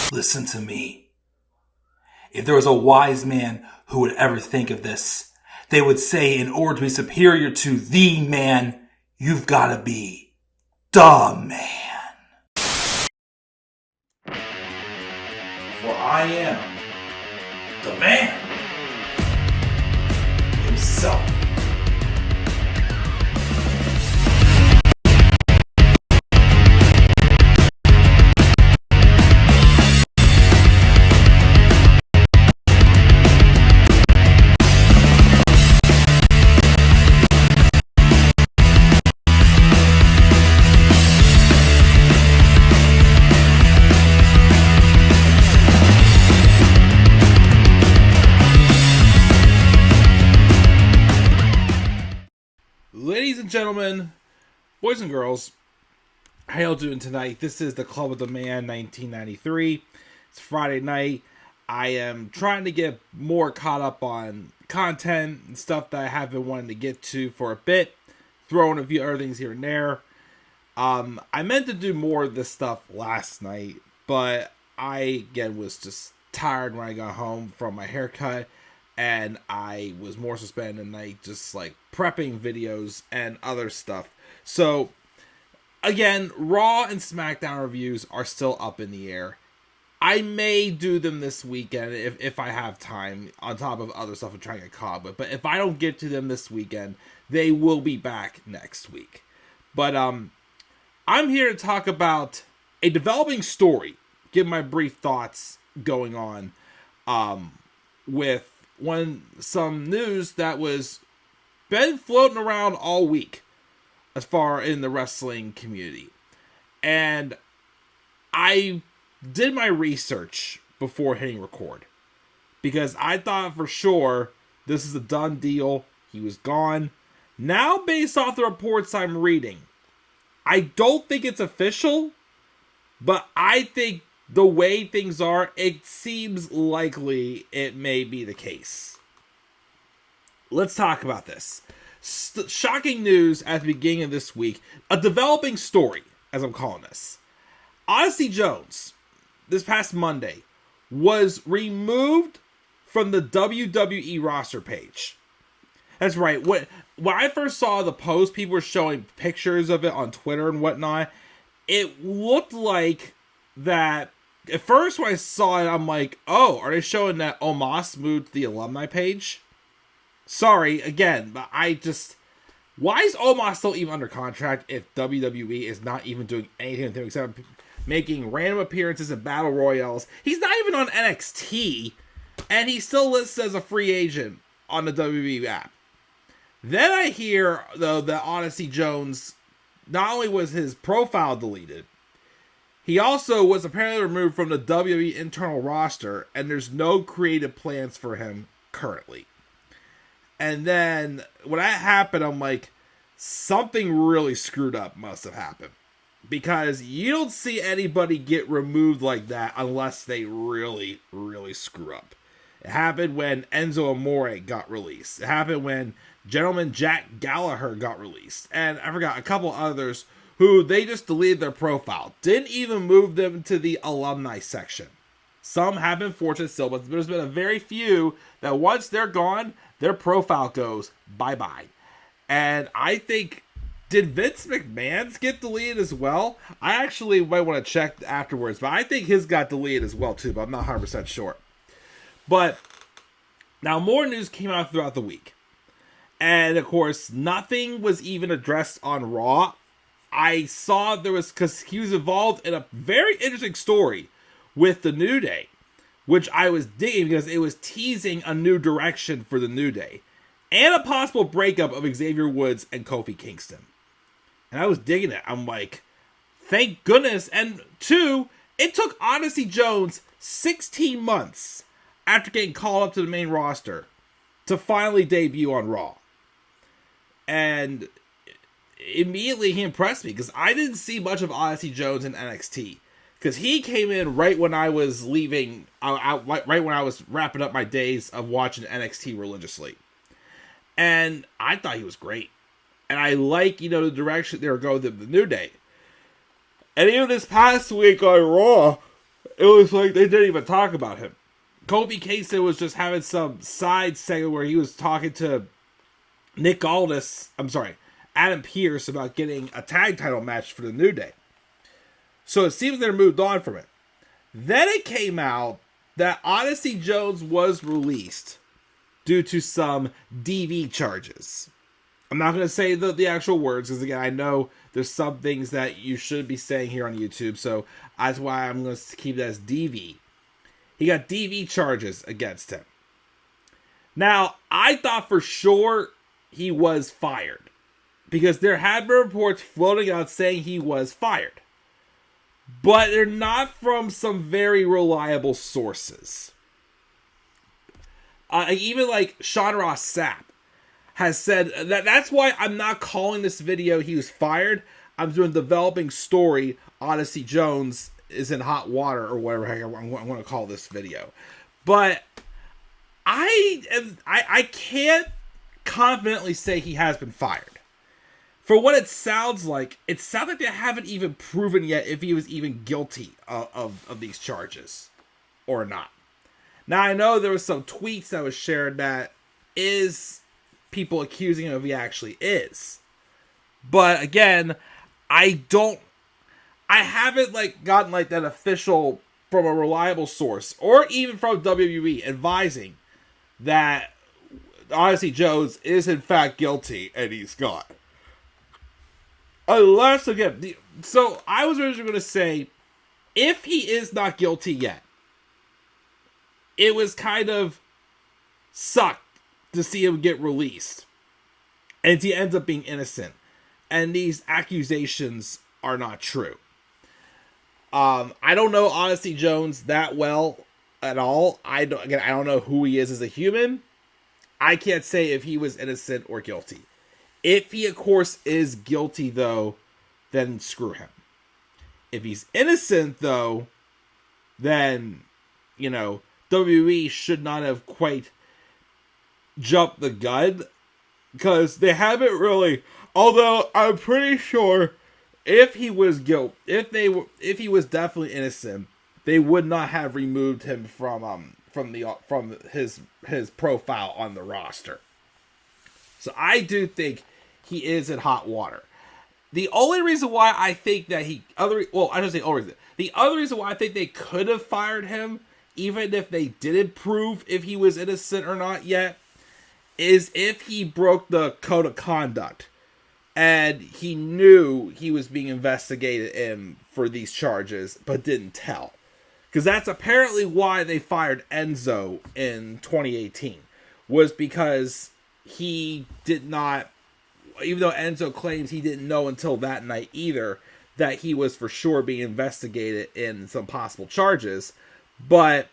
Listen to me. If there was a wise man who would ever think of this, they would say in order to be superior to the man, you've got to be the man. For I am the man himself. Ladies and gentlemen, boys and girls, how y'all doing tonight? This is the Club of the Man 1993. It's Friday night. I am trying to get more caught up on content and stuff that I have been wanting to get to for a bit. Throwing a few other things here and there. I meant to do more of this stuff last night, but I, again, was just tired when I got home from my haircut. And I was more so spending the night just like prepping videos and other stuff. So, again, Raw and SmackDown reviews are still up in the air. I may do them this weekend if I have time, on top of other stuff I'm trying to get caught with. But if I don't get to them this weekend, they will be back next week. But I'm here to talk about a developing story. Give my brief thoughts going on with some news that was been floating around all week as far in the wrestling community. And I did my research before hitting record because I thought for sure this is a done deal. He was gone. Now, based off the reports I'm reading, I don't think it's official, but I think the way things are, it seems likely it may be the case. Let's talk about this. Shocking news at the beginning of this week. A developing story, as I'm calling this. Odyssey Jones, this past Monday, was removed from the WWE roster page. That's right. When I first saw the post, people were showing pictures of it on Twitter and whatnot. It looked like that. At first, when I saw it, I'm like, oh, are they showing that Omos moved to the alumni page? Sorry, again, but why is Omos still even under contract if WWE is not even doing anything with him except making random appearances in Battle Royales? He's not even on NXT, and he's still listed as a free agent on the WWE app. Then I hear, though, that Odyssey Jones, not only was his profile deleted, he also was apparently removed from the WWE internal roster, and there's no creative plans for him currently. And then, when that happened, I'm like, something really screwed up must have happened. Because you don't see anybody get removed like that unless they really, really screw up. It happened when Enzo Amore got released. It happened when Gentleman Jack Gallagher got released. And I forgot, a couple others who they just deleted their profile. Didn't even move them to the alumni section. Some have been fortunate still, but there's been a very few that once they're gone, their profile goes bye-bye. And I think, did Vince McMahon's get deleted as well? I actually might want to check afterwards, but I think his got deleted as well too, but I'm not 100% sure. But now more news came out throughout the week. And of course, nothing was even addressed on Raw. I saw because he was involved in a very interesting story with the New Day, which I was digging because it was teasing a new direction for the New Day and a possible breakup of Xavier Woods and Kofi Kingston. And I was digging it. I'm like, thank goodness. And two, it took Odyssey Jones 16 months after getting called up to the main roster to finally debut on Raw. And immediately he impressed me because I didn't see much of Odyssey Jones in NXT. Because he came in right when I was leaving, right when I was wrapping up my days of watching NXT religiously. And I thought he was great. And I like, the direction they were going with the New Day. And even this past week on Raw, it was like they didn't even talk about him. Kofi Kingston was just having some side segment where he was talking to Adam Pearce about getting a tag title match for the New Day. So it seems they're moved on from it. Then it came out that Odyssey Jones was released due to some DV charges. I'm not going to say the actual words, because again, I know there's some things that you should be saying here on YouTube, so that's why I'm going to keep that as DV. He got DV charges against him. Now, I thought for sure he was fired, because there had been reports floating out saying he was fired. But they're not from some very reliable sources. Even like Sean Ross Sapp has said that's why I'm not calling this video he was fired. I'm doing developing story. Odyssey Jones is in hot water, or whatever I'm going to call this video. But I can't confidently say he has been fired. For what it sounds like they haven't even proven yet if he was even guilty of these charges or not. Now, I know there was some tweets that was shared that is people accusing him of he actually is. But again, I haven't gotten that official from a reliable source or even from WWE advising that Odyssey Jones is in fact guilty and he's gone. Unless, again, so I was originally going to say, if he is not guilty yet, it was kind of sucked to see him get released. And he ends up being innocent. And these accusations are not true. I don't know Odyssey Jones that well at all. I don't know who he is as a human. I can't say if he was innocent or guilty. If he, of course, is guilty, though, then screw him. If he's innocent, though, then, WWE should not have quite jumped the gun, because they haven't really, although I'm pretty sure if he was if he was definitely innocent, they would not have removed him from his profile on the roster. So I do think he is in hot water. The only reason why I think that the other reason why I think they could have fired him, even if they didn't prove if he was innocent or not yet, is if he broke the code of conduct and he knew he was being investigated for these charges but didn't tell. Because that's apparently why they fired Enzo in 2018, was because he did not, even though Enzo claims he didn't know until that night either, that he was for sure being investigated in some possible charges. But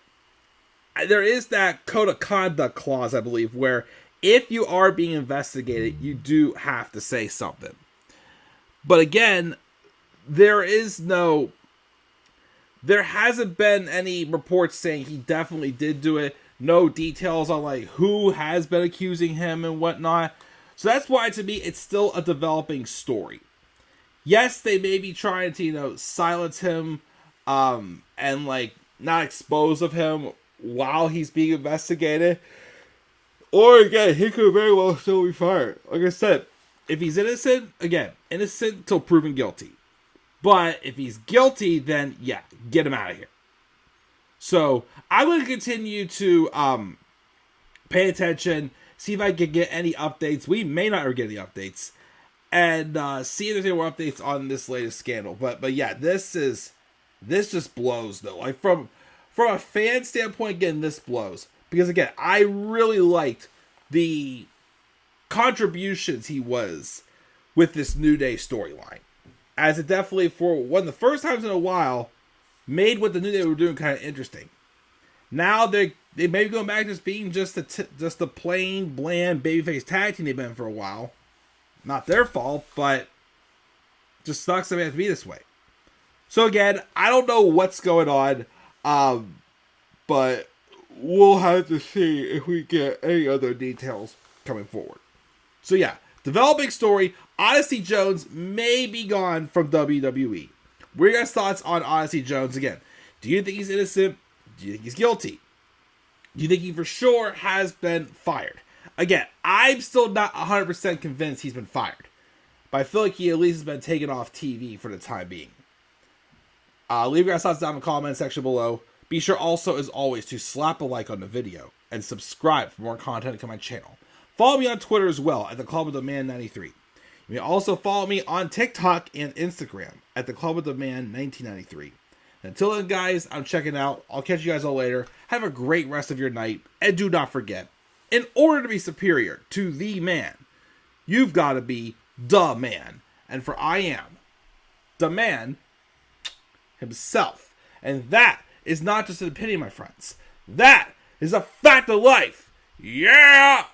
there is that code of conduct clause, I believe, where if you are being investigated, you do have to say something. But again, there hasn't been any reports saying he definitely did do it. No details on who has been accusing him and whatnot. So that's why, to me, it's still a developing story. Yes, they may be trying to, silence him, and not expose of him while he's being investigated. Or again, he could very well still be fired. Like I said, if he's innocent, again, innocent until proven guilty. But if he's guilty, then yeah, get him out of here. So I'm going to continue to pay attention, see if I can get any updates. We may not ever get any updates, and see if there's any more updates on this latest scandal. But yeah, this just blows though. From a fan standpoint, again, this blows, because again, I really liked the contributions he was with this New Day storyline, as it definitely, for one of the first times in a while, made what the New Day were doing kind of interesting. Now they may be going back to just being just the plain, bland, babyface tag team they've been for a while. Not their fault, but just sucks that it has to be this way. So again, I don't know what's going on, but we'll have to see if we get any other details coming forward. So yeah, developing story, Odyssey Jones may be gone from WWE. What are your guys' thoughts on Odyssey Jones? Again, Do you think he's innocent? Do you think he's guilty? Do you think he for sure has been fired? Again, I'm still not 100% convinced he's been fired. But I feel like he at least has been taken off TV for the time being. Leave your thoughts down in the comment section below. Be sure also, as always, to slap a like on the video and subscribe for more content to my channel. Follow me on Twitter as well at the Club of the Man 93. You may also follow me on TikTok and Instagram at the Club of the Man 1993. Until then, guys, I'm checking out. I'll catch you guys all later. Have a great rest of your night. And do not forget, in order to be superior to the man, you've got to be the man. And for I am the man himself. And that is not just an opinion, my friends. That is a fact of life. Yeah!